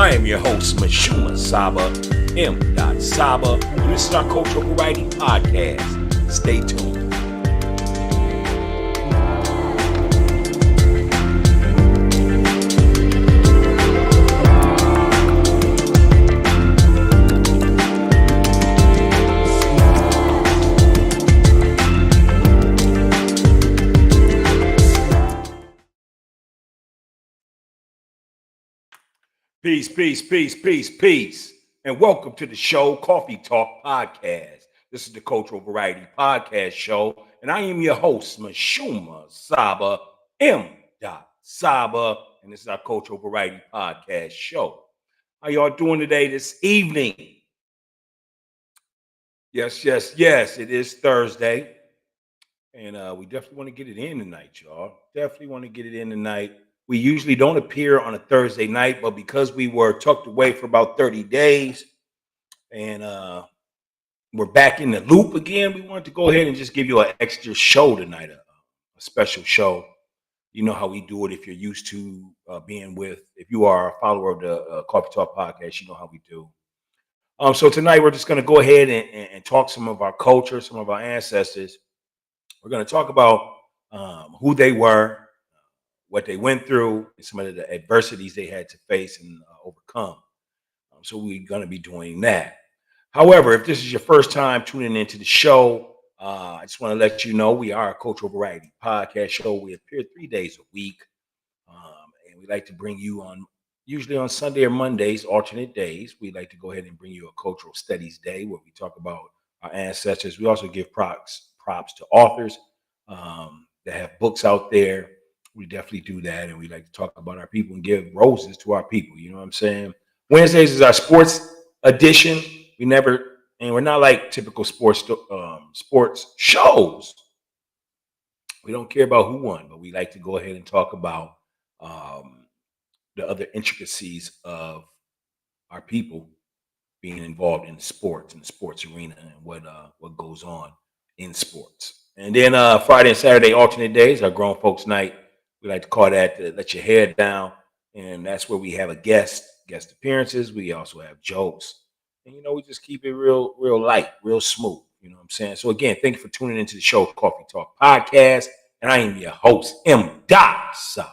I am your host, MISHUMA SABA, M.SABA, and this is our Cultural Variety Podcast. Stay tuned. Peace, and welcome to the show, Coffee Talk Podcast. This is the Cultural Variety Podcast show, and I am your host, MISHUMA SABA, M.SABA, and this is our Cultural Variety Podcast show. How y'all doing today, this evening? Yes, it is Thursday, and we definitely want to get it in tonight, y'all. Definitely want to get it in tonight. We usually don't appear on a Thursday night, but because we were tucked away for about 30 days and we're back in the loop again, we wanted to go ahead and just give you an extra show tonight, a special show. You know how we do it if you're used to if you are a follower of the Coffee Talk Podcast, you know how we do. So tonight we're just going to go ahead and talk some of our culture, some of our ancestors. We're going to talk about who they were, what they went through, and some of the adversities they had to face and overcome. So we're going to be doing that. However, if this is your first time tuning into the show, I just want to let you know we are a Cultural Variety Podcast show. We appear 3 days a week, and we like to bring you on, usually on Sunday or Mondays, alternate days. We like to go ahead and bring you a cultural studies day where we talk about our ancestors. We also give props to authors that have books out there. We definitely do that, and we like to talk about our people and give roses to our people. You know what I'm saying? Wednesdays is our sports edition. We're not like typical sports shows. We don't care about who won, but we like to go ahead and talk about the other intricacies of our people being involved in sports, in the sports arena, and what goes on in sports. And then Friday and Saturday alternate days, our grown folks night. We like to call that let your hair down, and that's where we have a guest appearances. We also have jokes, and we just keep it real light, real smooth. You know what I'm saying? So again, thank you for tuning into the show, Coffee Talk Podcast, and I am your host, M.SABA.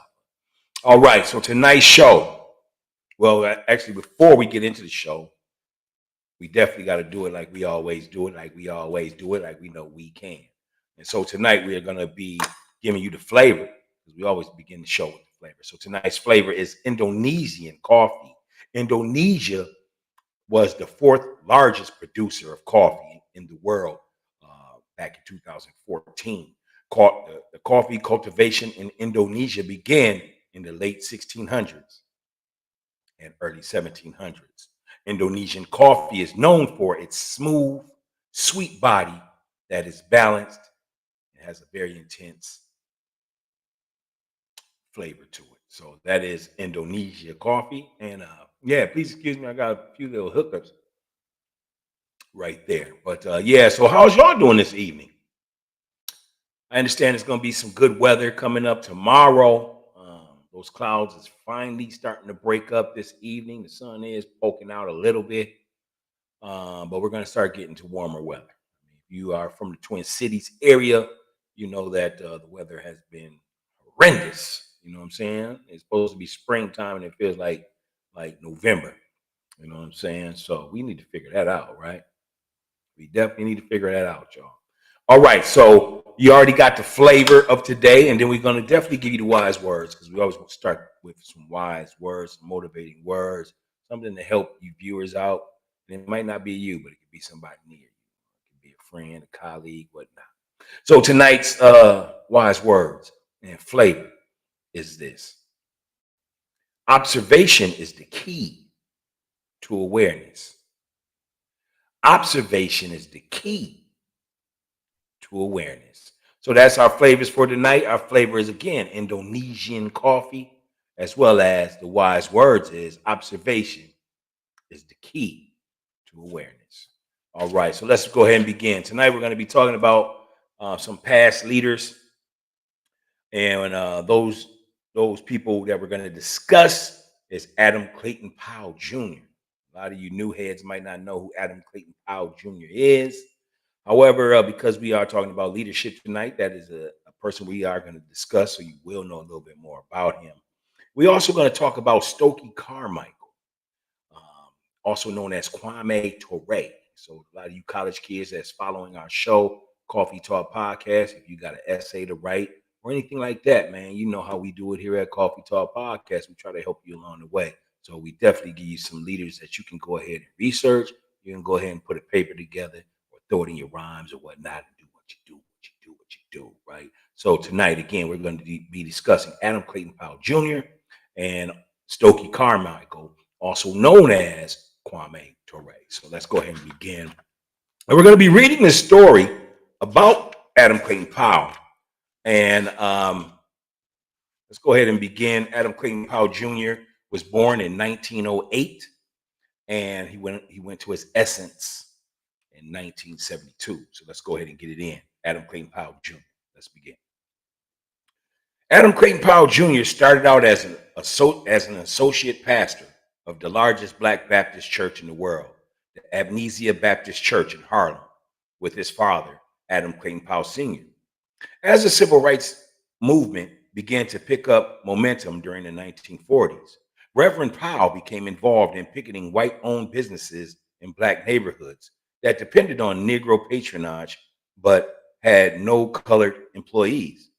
All right, so tonight's show. Well, actually, before we get into the show, we definitely got to do it like we always do it, like we know we can. And so tonight we are going to be giving you the flavor, because we always begin the show with the flavor. So tonight's flavor is Indonesian coffee. Indonesia was the fourth largest producer of coffee in the world back in 2014. The coffee cultivation in Indonesia began in the late 1600s and early 1700s. Indonesian coffee is known for its smooth, sweet body that is balanced. It has a very intense flavor to it. So that is Indonesia coffee. And please excuse me, I got a few little hookups right there. But so how's y'all doing this evening? I understand it's going to be some good weather coming up tomorrow. Those clouds is finally starting to break up this evening. The sun is poking out a little bit, but we're going to start getting to warmer weather. If you are from the Twin Cities area, you know that the weather has been horrendous. You know what I'm saying? It's supposed to be springtime, and it feels like November. You know what I'm saying? So we need to figure that out, right? We definitely need to figure that out, y'all. All right, so you already got the flavor of today, and then we're going to definitely give you the wise words, because we always want to start with some wise words, some motivating words, something to help you viewers out. And it might not be you, but it could be somebody near you. It could be a friend, a colleague, whatnot. So tonight's wise words and flavor is this. Observation is the key to awareness. Observation is the key to awareness. So that's our flavors for tonight. Our flavor is, again, Indonesian coffee, as well as the wise words is observation is the key to awareness. All right, so let's go ahead and begin. Tonight we're going to be talking about some past leaders, and those people that we're going to discuss is Adam Clayton Powell Jr. A lot of you new heads might not know who Adam Clayton Powell Jr. is. However, because we are talking about leadership tonight, that is a person we are going to discuss, so you will know a little bit more about him. We're also going to talk about Stokely Carmichael, also known as Kwame Toure. So a lot of you college kids that's following our show, Coffee Talk Podcast, if you got an essay to write or anything like that, man, you know how we do it here at Coffee Talk Podcast. We try to help you along the way. So we definitely give you some leaders that you can go ahead and research. You can go ahead and put a paper together or throw it in your rhymes or whatnot and do what you do, what you do, right? So tonight, again, we're going to be discussing Adam Clayton Powell Jr. and Stokely Carmichael, also known as Kwame Toure. So let's go ahead and begin. And we're going to be reading this story about Adam Clayton Powell. And let's go ahead and begin. Adam Clayton Powell Jr. was born in 1908, and he went to his essence in 1972. So let's go ahead and get it in. Adam Clayton Powell Jr. Let's begin. Adam Clayton Powell Jr. started out as an associate pastor of the largest Black Baptist church in the world, the Amnesia Baptist Church in Harlem, with his father, Adam Clayton Powell Sr. As the civil rights movement began to pick up momentum during the 1940s, Reverend Powell became involved in picketing white-owned businesses in Black neighborhoods that depended on Negro patronage but had no colored employees.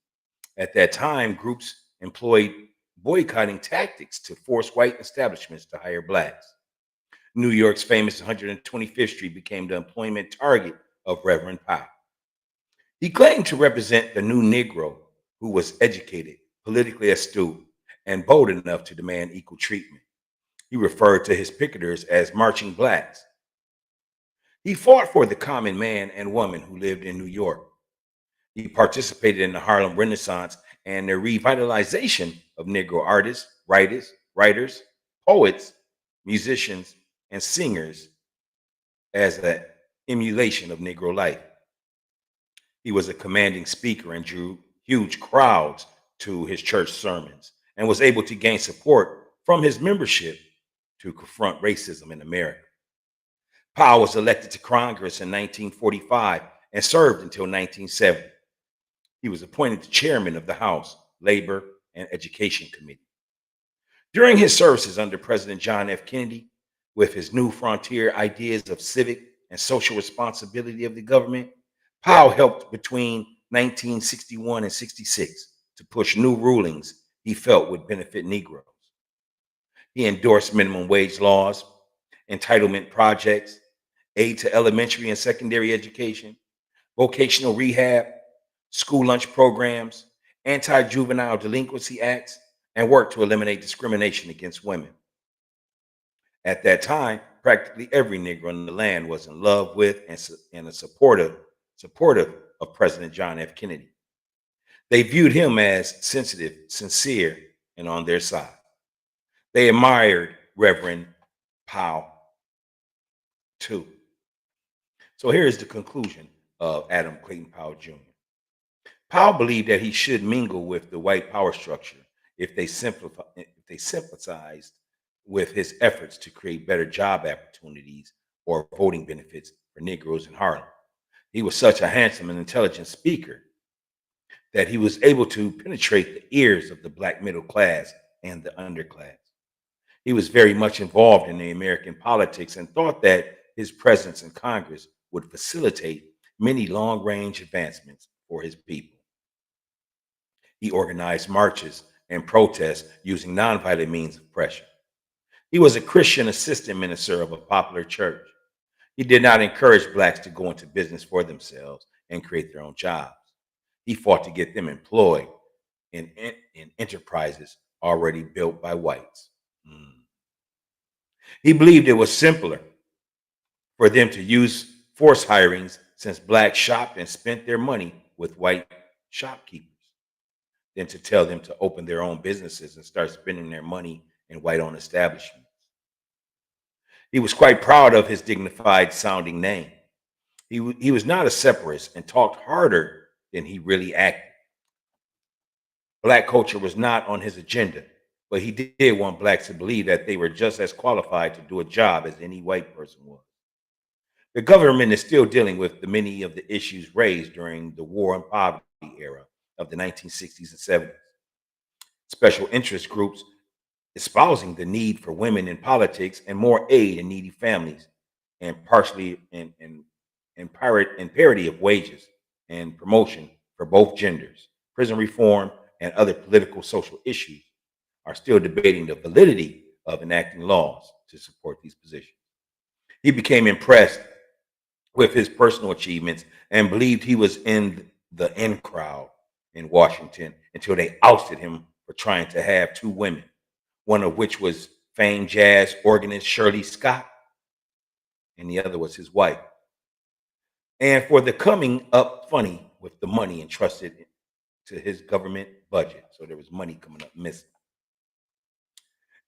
At that time, groups employed boycotting tactics to force white establishments to hire Blacks. New York's famous 125th Street became the employment target of Reverend Powell. He claimed to represent the new Negro who was educated, politically astute, and bold enough to demand equal treatment. He referred to his picketers as marching Blacks. He fought for the common man and woman who lived in New York. He participated in the Harlem Renaissance and the revitalization of Negro artists, writers, poets, musicians, and singers as an emulation of Negro life. He was a commanding speaker and drew huge crowds to his church sermons and was able to gain support from his membership to confront racism in America. Powell was elected to Congress in 1945 and served until 1970. He was appointed the chairman of the House Labor and Education Committee. During his services under President John F. Kennedy, with his new frontier ideas of civic and social responsibility of the government, Powell helped between 1961 and 66 to push new rulings he felt would benefit Negroes. He endorsed minimum wage laws, entitlement projects, aid to elementary and secondary education, vocational rehab, school lunch programs, anti-juvenile delinquency acts, and worked to eliminate discrimination against women. At that time, practically every Negro in the land was in love with and a supportive of President John F. Kennedy. They viewed him as sensitive, sincere, and on their side. They admired Reverend Powell too. So here is the conclusion of Adam Clayton Powell Jr. Powell believed that he should mingle with the white power structure if they sympathized with his efforts to create better job opportunities or voting benefits for Negroes in Harlem. He was such a handsome and intelligent speaker that he was able to penetrate the ears of the Black middle class and the underclass. He was very much involved in the American politics and thought that his presence in Congress would facilitate many long-range advancements for his people. He organized marches and protests using nonviolent means of pressure. He was a Christian assistant minister of a popular church. He did not encourage Blacks to go into business for themselves and create their own jobs. He fought to get them employed in enterprises already built by whites. He believed it was simpler for them to use forced hirings since Blacks shopped and spent their money with white shopkeepers than to tell them to open their own businesses and start spending their money in white-owned establishments. He was quite proud of his dignified sounding name. He was not a separatist and talked harder than he really acted. Black culture was not on his agenda. but he did want blacks to believe that they were just as qualified to do a job as any white person was. The government is still dealing with many of the issues raised during the war on poverty era of the 1960s and 70s. Special interest groups espousing the need for women in politics and more aid in needy families, and partially in parity of wages and promotion for both genders, prison reform, and other political social issues are still debating the validity of enacting laws to support these positions. He became impressed with his personal achievements and believed he was in the in crowd in Washington until they ousted him for trying to have two women, one of which was famed jazz organist Shirley Scott, and the other was his wife. And for the coming up funny with the money entrusted to his government budget. So there was money coming up missing.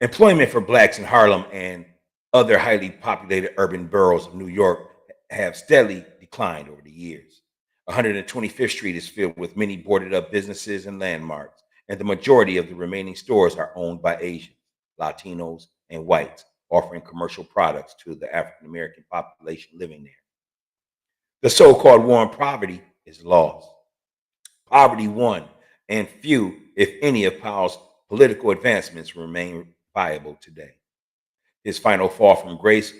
Employment for blacks in Harlem and other highly populated urban boroughs of New York have steadily declined over the years. 125th Street is filled with many boarded up businesses and landmarks, and the majority of the remaining stores are owned by Asians, Latinos, and whites, offering commercial products to the African American population living there. The so-called war on poverty is lost. Poverty won, and few, if any, of Powell's political advancements remain viable today. His final fall from grace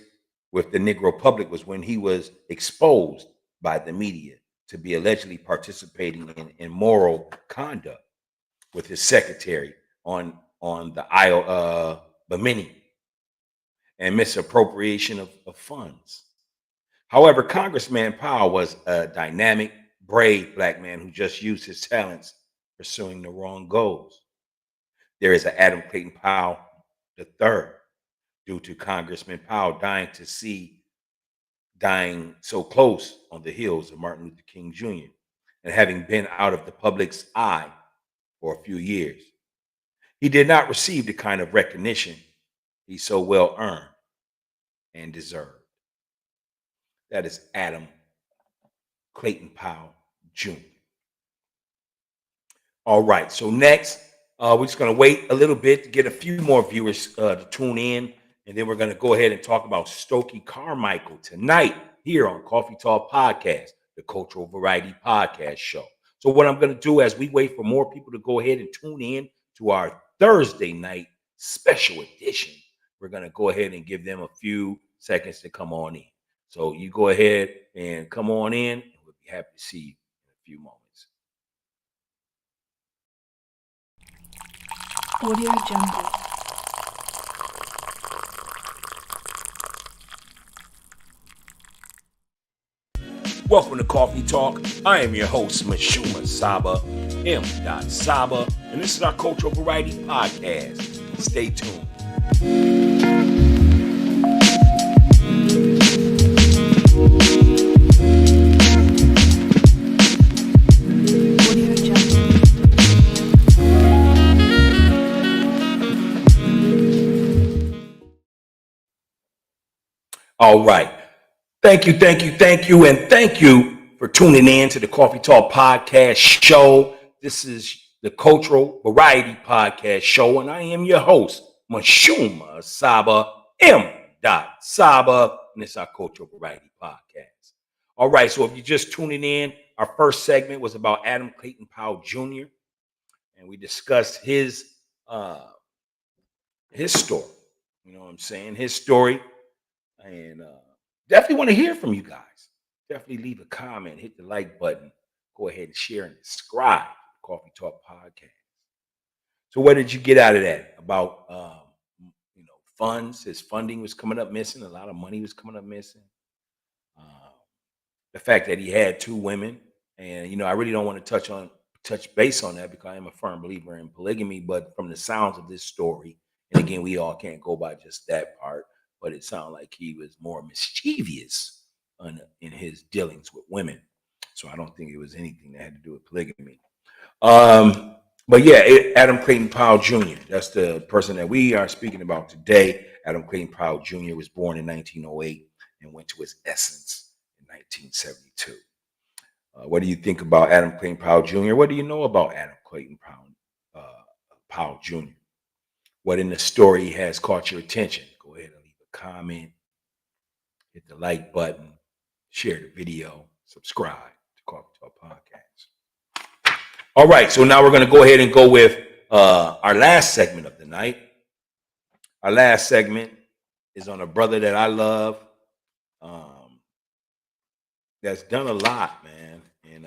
with the Negro public was when he was exposed by the media to be allegedly participating in immoral conduct with his secretary on the Isle of Bimini and misappropriation of funds. However, Congressman Powell was a dynamic, brave black man who just used his talents pursuing the wrong goals. There is an Adam Clayton Powell III, due to Congressman Powell dying so close on the heels of Martin Luther King Jr. and having been out of the public's eye for a few years. He did not receive the kind of recognition he so well earned and deserved. That is Adam Clayton Powell Jr. All right, so next, we're just going to wait a little bit to get a few more viewers to tune in, and then we're going to go ahead and talk about Stokely Carmichael tonight here on Coffee Talk Podcast, the Cultural Variety Podcast Show. So what I'm going to do as we wait for more people to go ahead and tune in to our Thursday night special edition, we're going to go ahead and give them a few seconds to come on in. So you go ahead and come on in, and we'll be happy to see you in a few moments. Audio Jungle. Welcome to Coffee Talk. I am your host, MISHUMA SABA, M.SABA, and this is our Cultural Variety Podcast. Stay tuned. Audio Jungle. All right. Thank you, and thank you for tuning in to the Coffee Talk Podcast Show. This is the Cultural Variety Podcast Show, and I am your host, MISHUMA SABA, M.SABA, and it's our Cultural Variety Podcast. All right, so if you're just tuning in, our first segment was about Adam Clayton Powell Jr., and we discussed his story. You know what I'm saying? His story, and definitely want to hear from you guys. Definitely leave a comment, hit the like button, go ahead and share and subscribe to the Coffee Talk Podcast. So what did you get out of that about funds? His funding was coming up missing. A lot of money was coming up missing. The fact that he had two women, and I really don't want to touch base on that because I am a firm believer in polygamy. But from the sounds of this story, and again, we all can't go by just that part, but it sounded like he was more mischievous in his dealings with women. So I don't think it was anything that had to do with polygamy. But yeah, Adam Clayton Powell Jr., that's the person that we are speaking about today. Adam Clayton Powell Jr. was born in 1908 and went to his essence in 1972. What do you think about Adam Clayton Powell Jr.? What do you know about Adam Clayton Powell Jr.? what in the story has caught your attention. Go ahead and leave a comment, hit the like button, share the video, subscribe to Coffee Talk Podcast. All right, so now we're going to go ahead and go with our last segment of the night. Our last segment is on a brother that I love, that's done a lot, man. And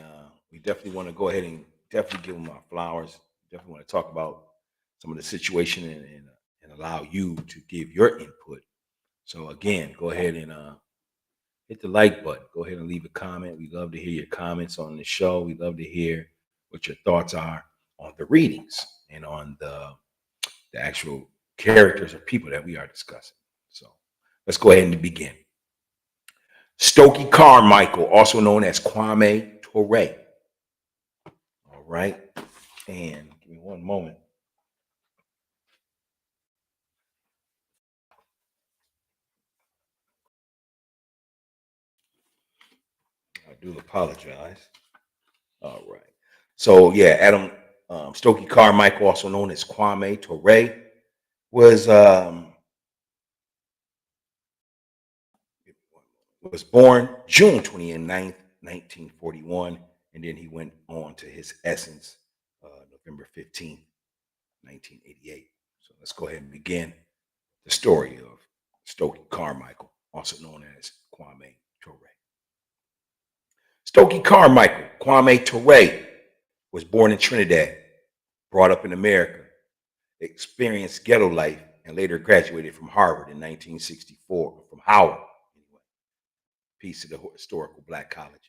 we definitely want to go ahead and definitely give him our flowers. Definitely want to talk about some of the situation and allow you to give your input. So again, go ahead and hit the like button. Go ahead and leave a comment. We love to hear your comments on the show. We love to hear what your thoughts are on the readings and on the actual characters or people that we are discussing. So let's go ahead and begin. Stokely Carmichael, also known as Kwame Toure. All right. And give me one moment. I do apologize. All right. So yeah, Adam Stokely Carmichael, also known as Kwame Toure, was born June 29th, 1941, and then he went on to his essence November 15th, 1988. So let's go ahead and begin the story of Stokely Carmichael, also known as Kwame Toure. Stokely Carmichael, Kwame Toure, was born in Trinidad, brought up in America, experienced ghetto life, and later graduated from Harvard in 1964, from Howard, anyway, piece of the historical black colleges.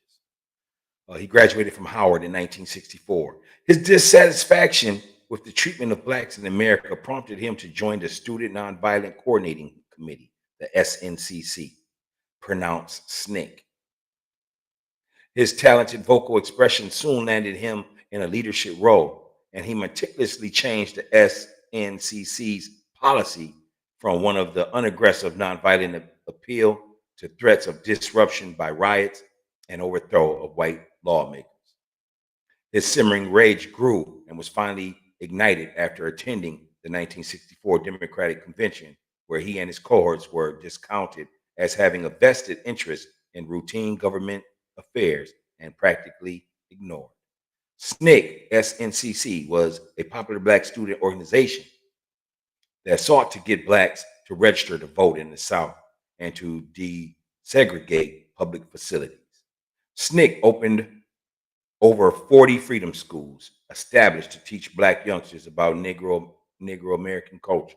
He graduated from Howard in 1964. His dissatisfaction with the treatment of blacks in America prompted him to join the Student Nonviolent Coordinating Committee, the SNCC, pronounced SNCC. His talented vocal expression soon landed him in a leadership role, and he meticulously changed the SNCC's policy from one of the unaggressive nonviolent appeal to threats of disruption by riots and overthrow of white lawmakers. His simmering rage grew and was finally ignited after attending the 1964 Democratic Convention, where he and his cohorts were discounted as having a vested interest in routine government affairs and practically ignored. SNCC was a popular black student organization that sought to get blacks to register to vote in the South and to desegregate public facilities. SNCC opened over 40 freedom schools established to teach black youngsters about Negro American culture.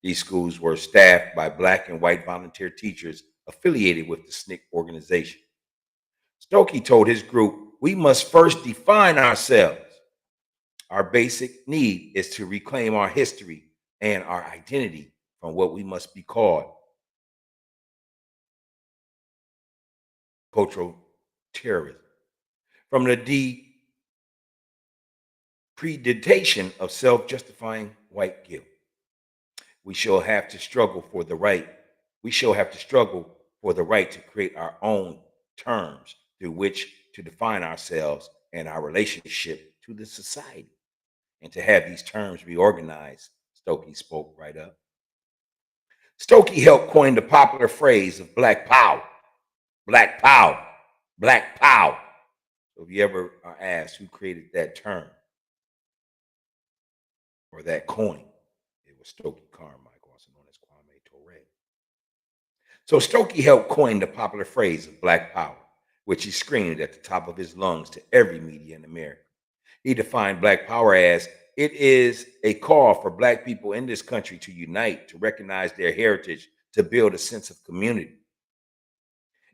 These schools were staffed by black and white volunteer teachers affiliated with the SNCC organization. Stokely told his group, "We must first define ourselves. Our basic need is to reclaim our history and our identity from what we must be called cultural terrorism, from the predation of self-justifying white guilt. We shall have to struggle for the right. We shall have to struggle for the right to create our own terms through which to define ourselves and our relationship to the society, and to have these terms reorganized." Stokely spoke right up. Stokely helped coin the popular phrase of Black Power, Black Power, Black Power. So if you ever are asked who created that term or that coin, it was Stokely Carmichael, also known as Kwame Toure. So Stokely helped coin the popular phrase of Black Power, which he screamed at the top of his lungs to every media in America. He defined Black Power as, "It is a call for Black people in this country to unite, to recognize their heritage, to build a sense of community.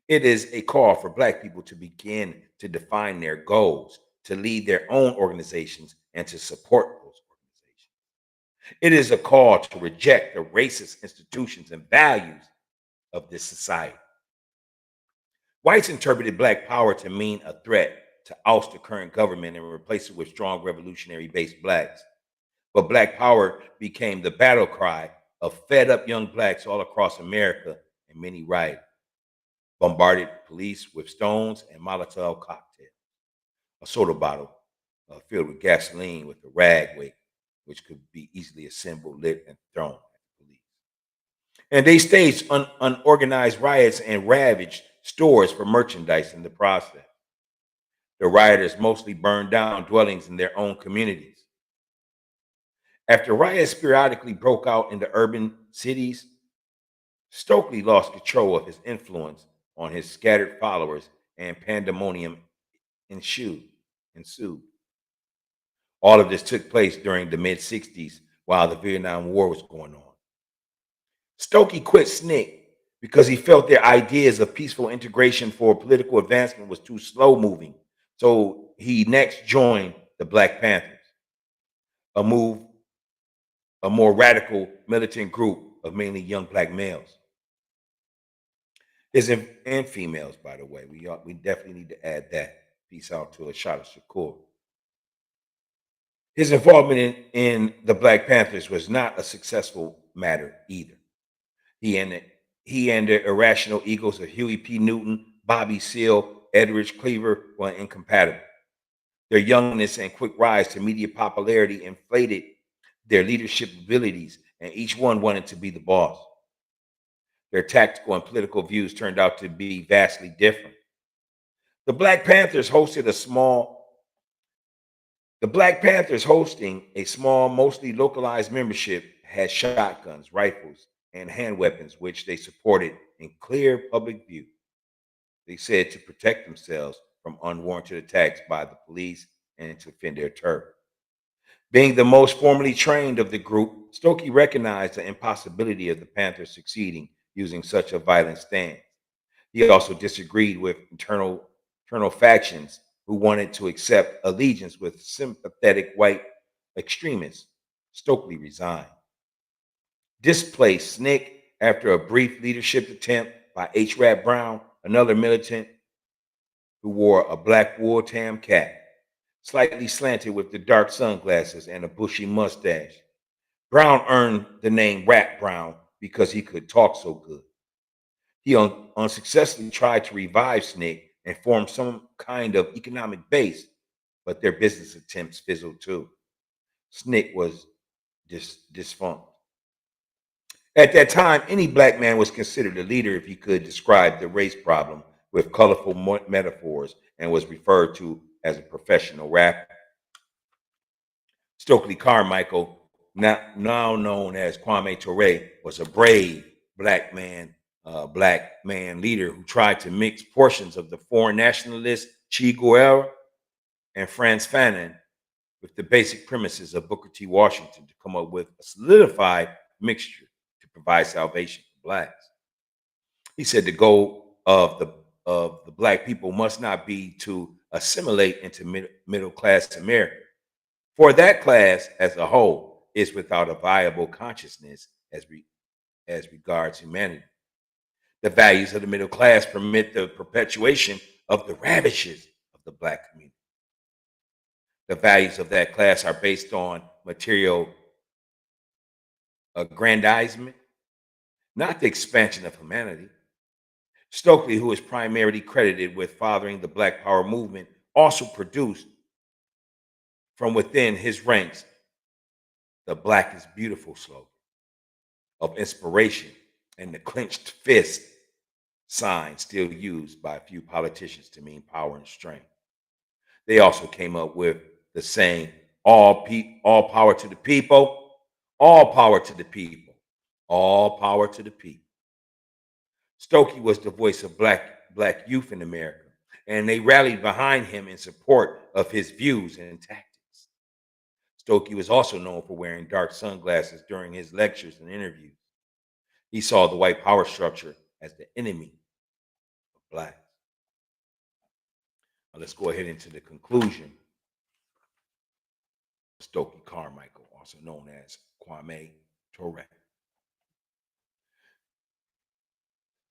It is a call for Black people to begin to define their goals, to lead their own organizations, and to support those organizations. It is a call to reject the racist institutions and values of this society." Whites interpreted Black Power to mean a threat to oust the current government and replace it with strong revolutionary-based blacks. But Black Power became the battle cry of fed-up young blacks all across America, and many rioted, bombarded police with stones and Molotov cocktails, a soda bottle filled with gasoline with a rag weight which could be easily assembled, lit, and thrown at the police. And they staged unorganized riots and ravaged stores for merchandise in the process. The rioters mostly burned down dwellings in their own communities. After riots periodically broke out in the urban cities, Stokely lost control of his influence on his scattered followers, and pandemonium ensued. ensued. All of this took place during the mid 60s while the Vietnam War was going on. Stokely quit SNCC because he felt their ideas of peaceful integration for political advancement was too slow moving. So he next joined the Black Panthers, a move, a more radical militant group of mainly young black males. And females, by the way. We definitely need to add that. Peace out to Ashada Shakur. His involvement in the Black Panthers was not a successful matter either. He and the irrational egos of Huey P. Newton, Bobby Seale, Edridge Cleaver were incompatible. Their youngness and quick rise to media popularity inflated their leadership abilities, and each one wanted to be the boss. Their tactical and political views turned out to be vastly different. The Black Panthers hosting a small, mostly localized membership had shotguns, rifles, and hand weapons, which they supported in clear public view. They said to protect themselves from unwarranted attacks by the police and to defend their turf. Being the most formally trained of the group, Stokely recognized the impossibility of the Panthers succeeding using such a violent stance. He also disagreed with internal factions who wanted to accept allegiance with sympathetic white extremists. Stokely resigned. Displaced SNCC after a brief leadership attempt by H. Rap Brown, another militant who wore a black wool tam cap, slightly slanted with the dark sunglasses and a bushy mustache. Brown earned the name Rap Brown because he could talk so good. He unsuccessfully tried to revive SNCC and form some kind of economic base, but their business attempts fizzled too. SNCC was defunct. At that time, any black man was considered a leader if he could describe the race problem with colorful metaphors and was referred to as a professional rapper. Stokely Carmichael, now known as Kwame Toure, was a brave black man leader who tried to mix portions of the foreign nationalist Che Guevara and Frantz Fanon with the basic premises of Booker T. Washington to come up with a solidified mixture to provide salvation for blacks. He said the goal of the black people must not be to assimilate into middle class America, for that class as a whole is without a viable consciousness as regards humanity. The values of the middle class permit the perpetuation of the ravages of the black community. The values of that class are based on material aggrandizement, not the expansion of humanity. Stokely, who is primarily credited with fathering the Black Power movement, also produced from within his ranks the Black is Beautiful slogan of inspiration and the clenched fist sign still used by a few politicians to mean power and strength. They also came up with the saying, all power to the people, all power to the people, all power to the people. Stokely was the voice of black youth in America, and they rallied behind him in support of his views and tactics. Stokely was also known for wearing dark sunglasses during his lectures and interviews. He saw the white power structure as the enemy of blacks. Now let's go ahead into the conclusion. Stokely Carmichael, also known as Kwame Toure.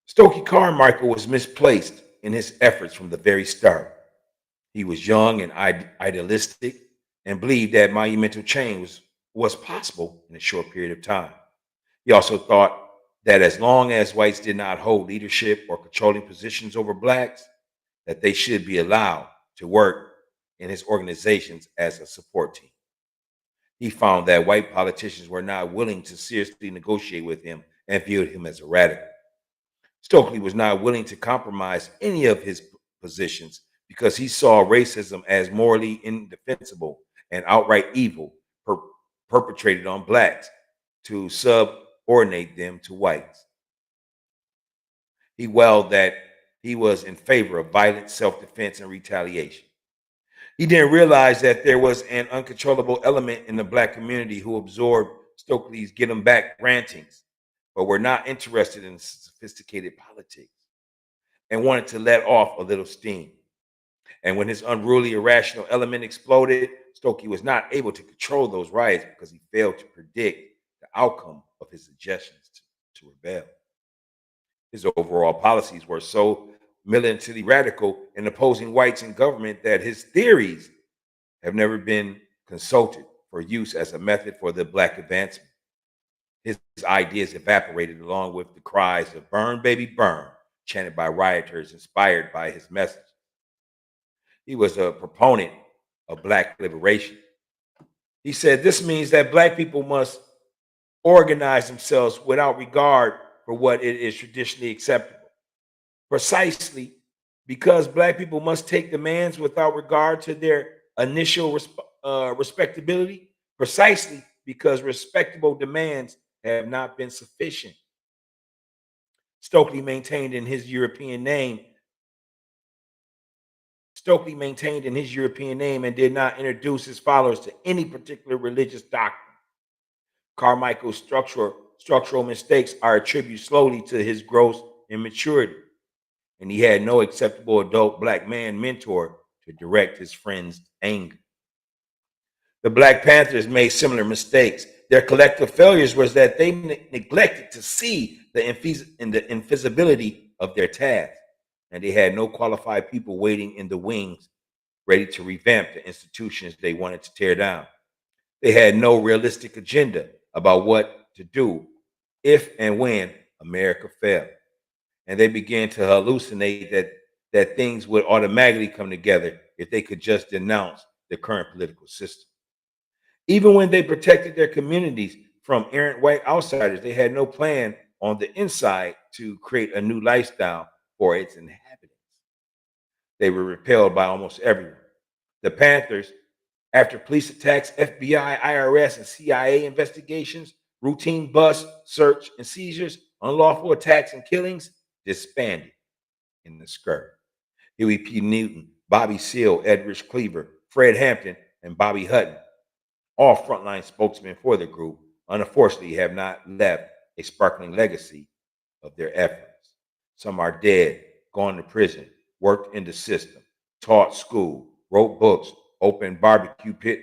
Stokely Carmichael was misplaced in his efforts from the very start. He was young and idealistic and believed that monumental change was possible in a short period of time. He also thought that as long as whites did not hold leadership or controlling positions over blacks, that they should be allowed to work in his organizations as a support team. He found that white politicians were not willing to seriously negotiate with him and viewed him as a radical. Stokely was not willing to compromise any of his positions because he saw racism as morally indefensible and outright evil perpetrated on blacks to subordinate them to whites. He wailed that he was in favor of violent self-defense and retaliation. He didn't realize that there was an uncontrollable element in the black community who absorbed Stokely's get 'em back rantings, but were not interested in sophisticated politics and wanted to let off a little steam. And when his unruly, irrational element exploded, Stokely was not able to control those riots because he failed to predict the outcome of his suggestions to rebel. His overall policies were so militantly radical in opposing whites in government that his theories have never been consulted for use as a method for the black advancement. His ideas evaporated along with the cries of "Burn, baby, burn," chanted by rioters inspired by his message. He was a proponent of black liberation. He said this means that black people must organize themselves without regard for what it is traditionally acceptable. Precisely because black people must take demands without regard to their initial respectability, precisely because respectable demands have not been sufficient. Stokely maintained in his European name and did not introduce his followers to any particular religious doctrine. Carmichael's structural mistakes are attributed solely to his gross immaturity, and he had no acceptable adult black man mentor to direct his friend's anger. The Black Panthers made similar mistakes. Their collective failures was that they neglected to see the invisibility of their task, and they had no qualified people waiting in the wings, ready to revamp the institutions they wanted to tear down. They had no realistic agenda about what to do if and when America fell. And they began to hallucinate that things would automatically come together if they could just denounce the current political system. Even when they protected their communities from errant white outsiders, they had no plan on the inside to create a new lifestyle for its inhabitants. They were repelled by almost everyone. The Panthers, after police attacks, FBI, IRS, and CIA investigations, routine bus search and seizures, unlawful attacks and killings, disbanded in the skirt. Huey P. Newton, Bobby Seale, Edrich Cleaver, Fred Hampton, and Bobby Hutton, all frontline spokesmen for the group, unfortunately have not left a sparkling legacy of their efforts. Some are dead, gone to prison, worked in the system, taught school, wrote books, opened barbecue pit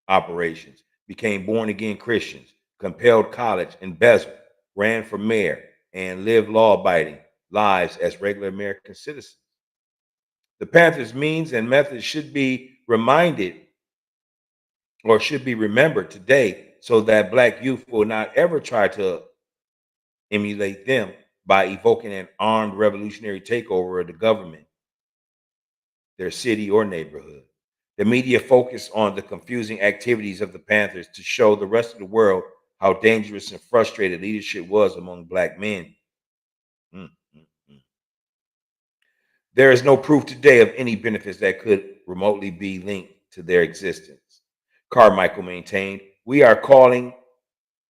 operations, became born-again Christians, compelled college, embezzled, ran for mayor, and lived law-abiding lives as regular American citizens. The Panthers' means and methods should be remembered today so that Black youth will not ever try to emulate them by evoking an armed revolutionary takeover of the government, their city, or neighborhood. The media focused on the confusing activities of the Panthers to show the rest of the world how dangerous and frustrated leadership was among Black men. There is no proof today of any benefits that could remotely be linked to their existence. Carmichael maintained, "We are calling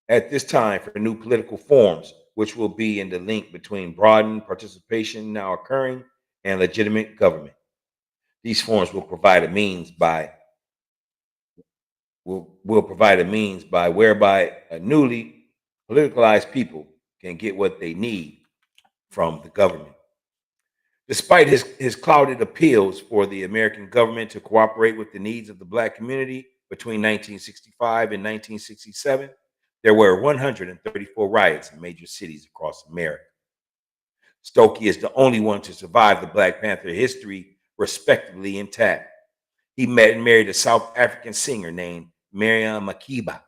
at this time for new political forms, which will be in the link between broadened participation now occurring and legitimate government. These forms will provide a means by whereby a newly politicalized people can get what they need from the government." Despite his clouded appeals for the American government to cooperate with the needs of the Black community between 1965 and 1967, there were 134 riots in major cities across America. Stokely is the only one to survive the Black Panther history respectably intact. He met and married a South African singer named Miriam Makeba.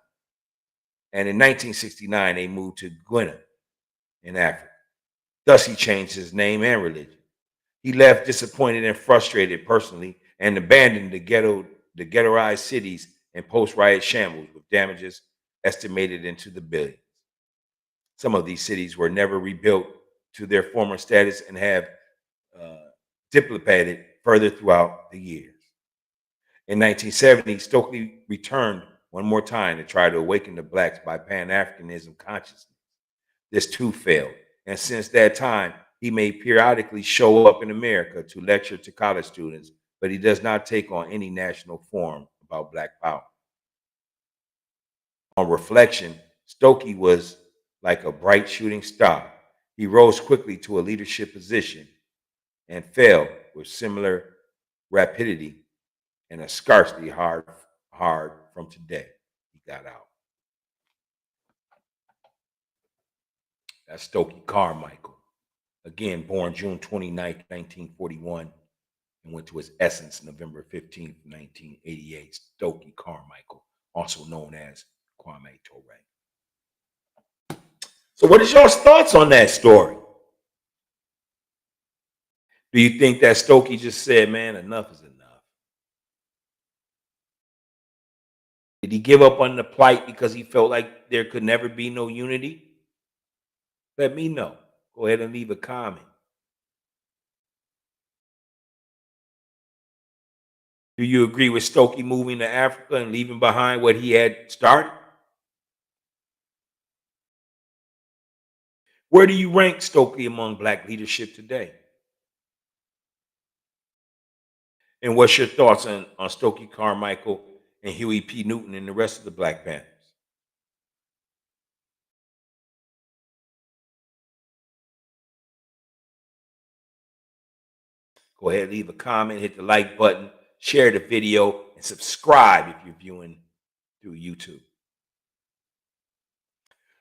And in 1969, they moved to Guinea in Africa. Thus, he changed his name and religion. He left disappointed and frustrated personally and abandoned the ghettoized cities and post-riot shambles with damages estimated into the billions. Some of these cities were never rebuilt to their former status and have dissipated further throughout the years. In 1970, Stokely returned one more time to try to awaken the blacks by Pan-Africanism consciousness. This too failed, and since that time, he may periodically show up in America to lecture to college students, but he does not take on any national forum about Black power. On reflection, Stokely was like a bright shooting star. He rose quickly to a leadership position and fell with similar rapidity and a scarcely hard from today. He got out. That's Stokely Carmichael. Again, born June 29th, 1941, and went to his essence November 15th, 1988. Stokely Carmichael, also known as Kwame Toure. So what is y'all's thoughts on that story? Do you think that Stokely just said, man, enough is enough? Did he give up on the plight because he felt like there could never be no unity? Let me know. Go ahead and leave a comment. Do you agree with Stokely moving to Africa and leaving behind what he had started? Where do you rank Stokely among Black leadership today? And what's your thoughts on Stokely Carmichael and Huey P. Newton and the rest of the Black Panthers? Go ahead, leave a comment, hit the like button, share the video, and subscribe if you're viewing through YouTube.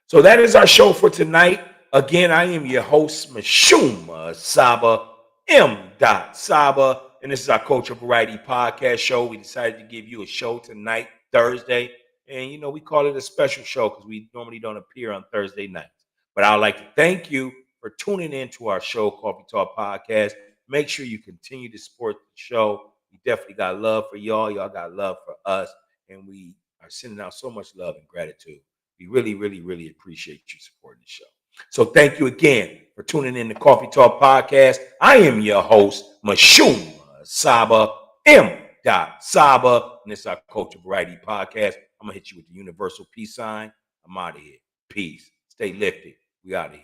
So that is our show for tonight. Again, I am your host, MISHUMA SABA, M.SABA, and this is our Culture Variety Podcast show. We decided to give you a show tonight, Thursday, and we call it a special show because we normally don't appear on Thursday nights. But I'd like to thank you for tuning in to our show, Coffee Talk Podcast. Make sure you continue to support the show. We definitely got love for y'all. Y'all got love for us, and we are sending out so much love and gratitude. We really, really, really appreciate you supporting the show. So thank you again for tuning in to Coffee Talk Podcast. I am your host, MISHUMA SABA, M.SABA, and this is our Culture Variety Podcast. I'm going to hit you with the universal peace sign. I'm out of here. Peace. Stay lifted. We out of here.